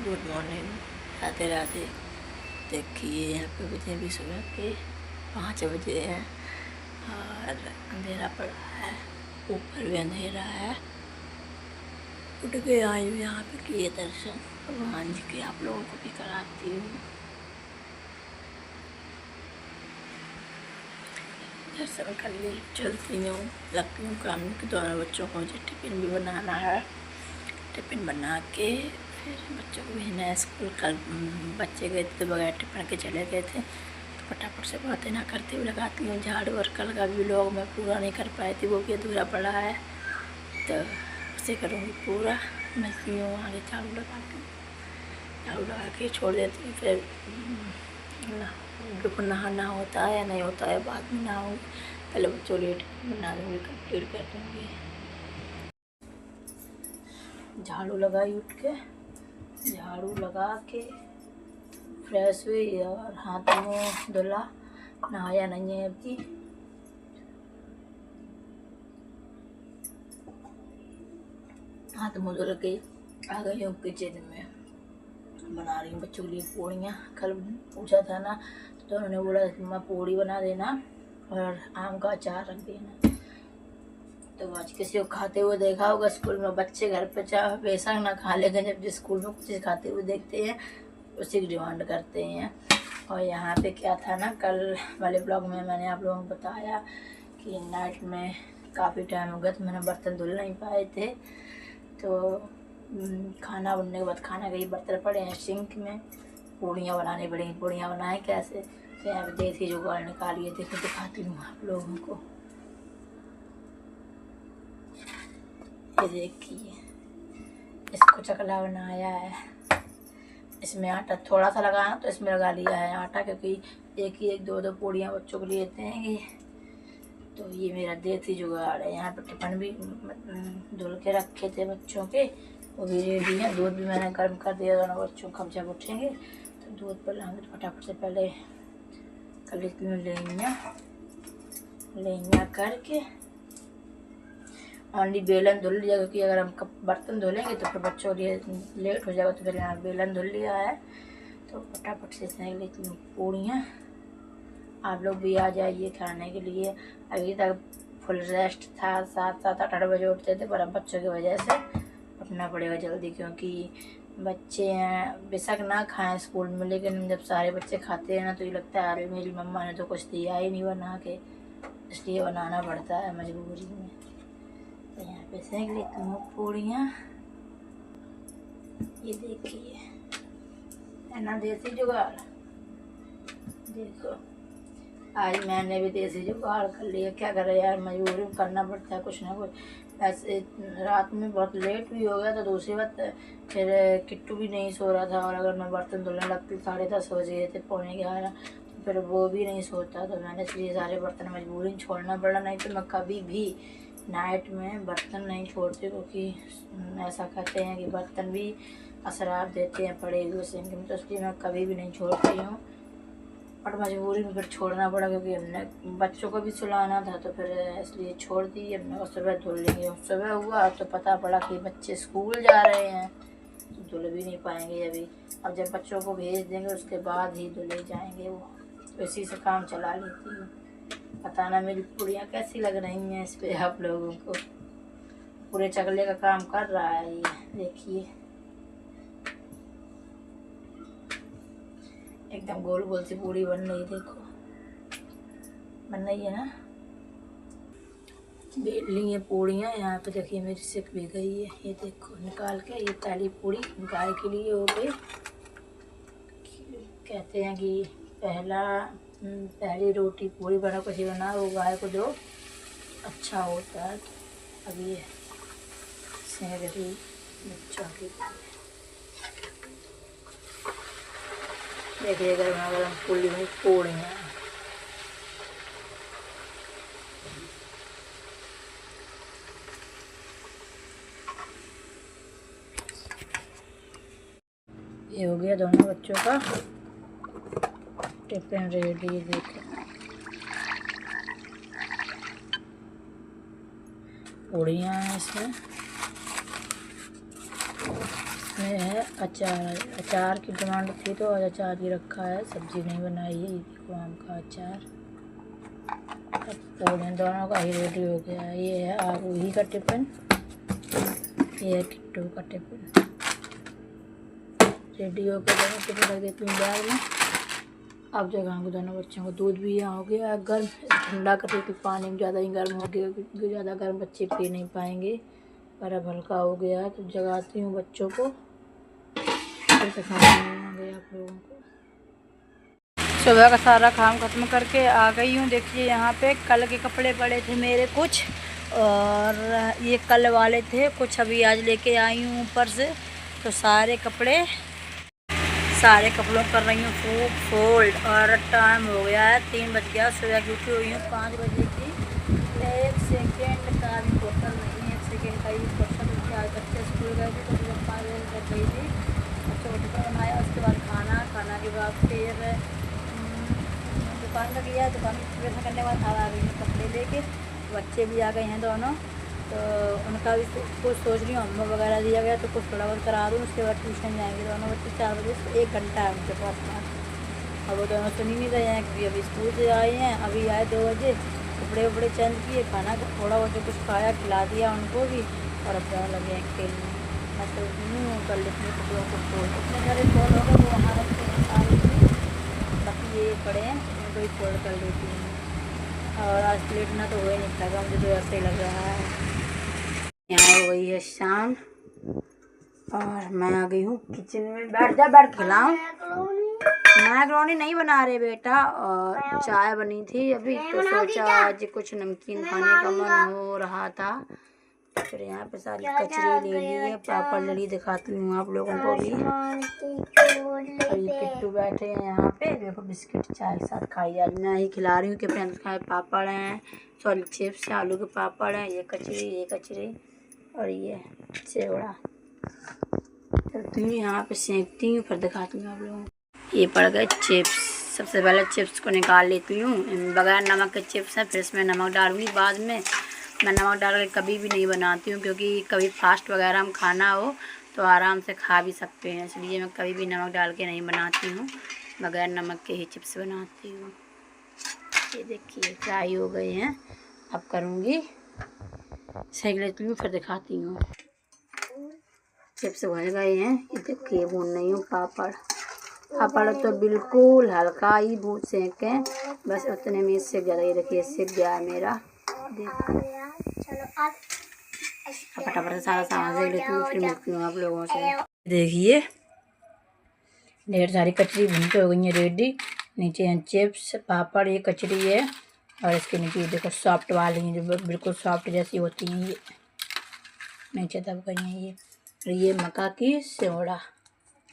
Good morning, Radhe Radhe. देखिए यहाँ पे बजे भी सुबह के 5 बजे हैं और अंधेरा पड़ा है, ऊपर भी अंधेरा है। उठ के आई हूँ यहाँ पे किए दर्शन भगवान जी के, आप लोगों को भी कराती हूँ दर्शन कर ली। चलती हूँ, लगती हूँ काम के दोनों बच्चों को मुझे टिफिन भी बनाना है। टिफिन बना के फिर बच्चों को भेजना है स्कूल। कल बच्चे गए थे तो बगैर टिफिन के चले गए थे, तो फटाफट से बातें ना करते हुए लगाती हूँ झाड़ू। और कल का भी व्लॉग मैं पूरा नहीं कर पाई थी, वो भी अधूरा पड़ा है, तो उसे करूँगी पूरा। मिलती हूँ आगे झाड़ू लगा के छोड़ देती हूँ। फिर बिल्कुल नहाना होता है या नहीं होता है बाद में नहाऊँगी, पहले बच्चों लेट बना दूँगी, कंप्लीट कर दूँगी। झाड़ू लगाई, उठ के झाड़ू लगा के फ्रेश हुई और हाथ मुँह धुला। नहाया नहीं है अभी, हाथ मुँह धुल के आ गई हूँ किचन में। बना रही हूँ बच्चों के लिए पूड़ियाँ। कल पूछा था ना तो उन्होंने बोला मम्मा पूड़ी बना देना और आम का अचार रख देना, तो आज किसी को खाते हुए देखा होगा स्कूल में। बच्चे घर पे चाहे बेशक ना खा, लेकिन जब स्कूल में कुछ खाते हुए देखते हैं उसी की डिमांड करते हैं। और यहाँ पे क्या था ना, कल वाले ब्लॉग में मैंने आप लोगों को बताया कि नाइट में काफ़ी टाइम हो गया तो मैंने बर्तन धुल नहीं पाए थे, तो खाना बनने के बाद खाना के बर्तन पड़े हैं सिंक में, पूड़ियाँ बनानी पड़ेंगी। पूड़ियाँ बनाए कैसे, तो यहाँ पे देसी जुगाड़ निकालिए, देखो दिखाती हूँ आप लोगों को। ये देखिए, इसको चकला बनाया है। इसमें आटा थोड़ा सा लगाना तो इसमें लगा लिया है आटा, क्योंकि एक दो पूड़ियाँ बच्चों को लिए देंगे। तो ये मेरा देसी जुगाड़ है। यहाँ पे टिफिन भी धुल के रखे थे बच्चों के, वो भी रेडी है। दूध भी मैंने गर्म कर दिया, दोनों बच्चों को जब उठेंगे तो दूध पिलाएंगे। तो फटाफट से पहले कर लेती हूँ लेनिया करके। ऑनली बेलन धुल लिया, क्योंकि अगर हम बर्तन धुलेंगे तो फिर बच्चों के लिए लेट हो जाएगा, तो फिर यहाँ बेलन धुल लिया है। तो फटाफट से सेंक लेती हूँ पूड़ियाँ। आप लोग भी आ जाइए खाने के लिए। अभी तक फुल रेस्ट था, 7-8 बजे उठते थे, पर अब बच्चों की वजह से उठना पड़ेगा जल्दी, क्योंकि बच्चे हैं बेशक ना खाएं स्कूल में, लेकिन जब सारे बच्चे खाते हैं ना तो ये लगता है अरे मेरी मम्मा ने तो कुछ दिया ही नहीं बना के, इसलिए बनाना पड़ता है मजबूरी में। तो यहाँ पे सेंक लेती हूँ पूड़ियाँ। ये देखिए है ना देसी जुगाड़, देखो आज मैंने भी देसी जुगाड़ कर लिया। क्या करे यार, मजबूरी करना पड़ता है कुछ ना कुछ। ऐसे रात में बहुत लेट भी हो गया था, दूसरी बात फिर किट्टू भी नहीं सो रहा था, और अगर मैं बर्तन धुलने लगती 10:30 बज गए थे, 11:45, तो फिर वो भी नहीं सोता। तो मैंने इसलिए सारे बर्तन मजबूरी छोड़ना पड़ा, नहीं तो मैं कभी भी नाइट में बर्तन नहीं छोड़ती, क्योंकि ऐसा कहते हैं कि बर्तन भी असरार देते हैं पड़े हुए सिंक में, तो इसलिए मैं कभी भी नहीं छोड़ती हूँ। और मजबूरी में फिर छोड़ना पड़ा, क्योंकि हमने बच्चों को भी सुलाना था, तो फिर इसलिए छोड़ दी। हमने को सुबह धुल लेंगे। सुबह हुआ तो पता पड़ा कि बच्चे स्कूल जा रहे हैं, तो धुल भी नहीं पाएंगे अभी। अब जब बच्चों को भेज देंगे उसके बाद ही धुले जाएंगे वो, तो इसी से काम चला लेती हूँ। बताना मेरी पूड़ियाँ कैसी लग रही हैं इस पर आप लोगों को। पूरे चकले का काम कर रहा है ये, देखिए एकदम गोल गोल सी पूड़ी बन रही, देखो बन रही है ना। बेल ली है पूड़ियाँ। यहाँ पे देखिए मेरी सिक भी गई है, ये देखो निकाल के। ये पहली पूड़ी गाय के लिए हो गई। कहते हैं कि पहली रोटी पूड़ी बना कुछ बना वो गाय को दो, अच्छा होता है। अब ये सेंक रही बच्चों की, देखिए गर्मा गर्म पूड़ी में पूड़ियाँ। ये हो गया दोनों बच्चों का टिफिन रेडी। देखो पूड़ियाँ हैं इसमें। इसमें है अचार। अचार की डिमांड थी तो आज अचार ही रखा है, सब्जी नहीं बनाई है। ये देखो आम का अचार। अब पूरे दोनों का ही रेडी हो गया है। ये है आरूही का टिफ़िन, ये है किट्टू का टिफ़िन। रेडी हो गया, दोनों टिफ़िन रख देती हूँ बैग में। अब जगह दोनों बच्चों को दूध भी यहाँ हो गया गर्म, ठंडा कर रही थी पानी में, ज़्यादा ही गर्म हो गया क्योंकि ज़्यादा गर्म बच्चे पी नहीं पाएंगे। पर अब हल्का हो गया तो जगाती हूँ बच्चों को, फिर दिखाऊंगी आप लोगों को। सुबह का सारा काम खत्म करके आ गई हूँ। देखिए यहाँ पे कल के कपड़े पड़े थे मेरे कुछ, और ये कल वाले थे कुछ, अभी आज लेके आई हूँ ऊपर से। तो सारे कपड़ों कर रही हूँ फोल्ड, और टाइम हो गया है 3 बज गया। सुबह की उठी हुई हूँ 5 बजे की। 1 सेकेंड का भी क्वेश्चन नहीं है, 1 सेकेंड का ही क्वेश्चन। आज बच्चे स्कूल गए थे तो सुबह 5 बजे तक गई थी। बच्चों को टिफिन बनाया, उसके बाद खाना के बाद फिर दुकान का किया। दुकान की प्रिपरेशन करने के बाद आ गई हूँ कपड़े लेके। बच्चे भी आ गए हैं दोनों, तो उनका भी कुछ सोच रही हूँ होमवर्क वगैरह दिया गया तो कुछ थोड़ा बहुत करा दूँ। उसके बाद ट्यूशन जाएंगे दोनों बच्चे 4 बजे से। 1 घंटा है उनके पास। अब वो दोनों सुन ही नहीं रहे हैं क्योंकि अभी स्कूल से आए हैं। अभी आए 2 बजे, कपड़े वपड़े चेंज किए, खाना थोड़ा बहुत जो कुछ खाया खिला दिया उनको भी, और अब जाने लगे हैं खेलने। मैं तो कर लेती हूँ कपड़ों को फोल्ड। इतने सारे फोल्ड हो गए वो वहाँ रखते हैं सारे, बाकी ये पड़े हैं इनको ही फोल्ड कर लेती हूँ। और आज लेटना तो हो ही नहीं लगा, मुझे तो ऐसे ही लग रहा है। यहाँ हो गई है शाम और मैं आ गई हूँ किचन में। बैठ खिलाऊं। मैक्रोनी नहीं बना रहे बेटा, और चाय बनी थी अभी, तो सोचा आज कुछ नमकीन खाने का मन हो रहा था। फिर यहाँ पे सारी कचरी ले ली है, पापड़ ले ली, दिखाती हूँ आप लोगों को भी। अभी किट्टू बैठे हैं यहाँ पे, देखो बिस्किट चाय के साथ खाई जा रही। मैं ही खिला रही हूँ कि फ्रेंड्स खाए। पापड़ हैं, सॉरी चिप्स, आलू के पापड़ हैं, ये कचरी और ये सेवड़ा। चलती हूँ यहाँ पे सेंकती हूँ, फिर दिखाती हूँ आप लोगों को। ये पड़ गए चिप्स। सबसे पहले चिप्स को निकाल लेती हूँ। बगैर नमक के चिप्स हैं, फिर इसमें नमक डालूँगी बाद में। मैं नमक डाल के कभी भी नहीं बनाती हूँ क्योंकि कभी फास्ट वगैरह हम खाना हो तो आराम से खा भी सकते हैं, इसलिए मैं कभी भी नमक डाल के नहीं बनाती हूँ। बगैर नमक के ही चिप्स बनाती हूँ। ये देखिए फ्राई हो गए हैं, अब करूँगी, सेक लेती हूँ, फिर दिखाती हूँ। चिप्स भर गए हैं, ये देखिए भून नहीं हूँ पापड़ तो बिल्कुल हल्का ही भून सेके, बस उतने में सिक ज़्यादा। ये देखिए सिक गया है मेरा। देखो फटाफट से सारा सामान देख लेती हूँ, फिर मिलती हूँ आप लोगों से। देखिए ढेर सारी कचरी भून के हो गई है रेडी। नीचे हैं चिप्स, पापड़, ये कचरी है, और इसके नीचे देखो सॉफ्ट वाली हैं जो बिल्कुल सॉफ्ट जैसी होती हैं, ये नीचे दब गई हैं। ये मक्का की सेवड़ा,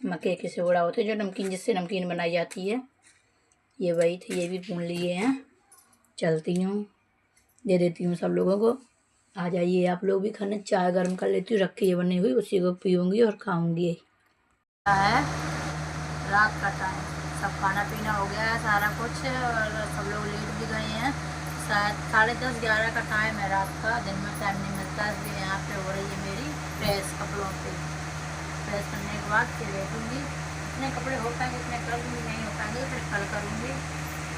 मक्के की सेवड़ा होती है जो नमकीन, जिससे नमकीन बनाई जाती है, ये वही थी। ये भी भून लिए हैं। चलती हूँ, दे देती हूँ सब लोगों को। आ जाइए आप लोग भी खाने। चाय गर्म कर लेती हूँ, रखी है बनी हुई, उसी को पीऊँगी और खाऊँगी। है रात का टाइम, सब खाना पीना हो गया है सारा कुछ, और सब लोग लेट भी गए हैं। शायद 10:30-11 का टाइम है रात का। दिन में टाइम नहीं मिलता, इसलिए यहाँ पे हो रही है मेरी प्रेस कपड़ों पे। प्रेस करने के बाद फिर लेटूँगी। इतने कपड़े हो पाएंगे इतने कर लूँगी, नहीं हो पाएंगे फिर कल करूँगी।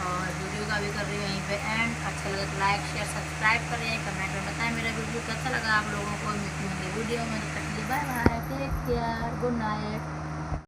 और वीडियो का भी कर रही हूँ यहीं पे एंड। अच्छा लगे तो लाइक शेयर सब्सक्राइब करें, कमेंट में बताएं मेरा वीडियो कैसा लगा आप लोगों को। मिलती हूँ वीडियो में, तक bye bye, take care, good night.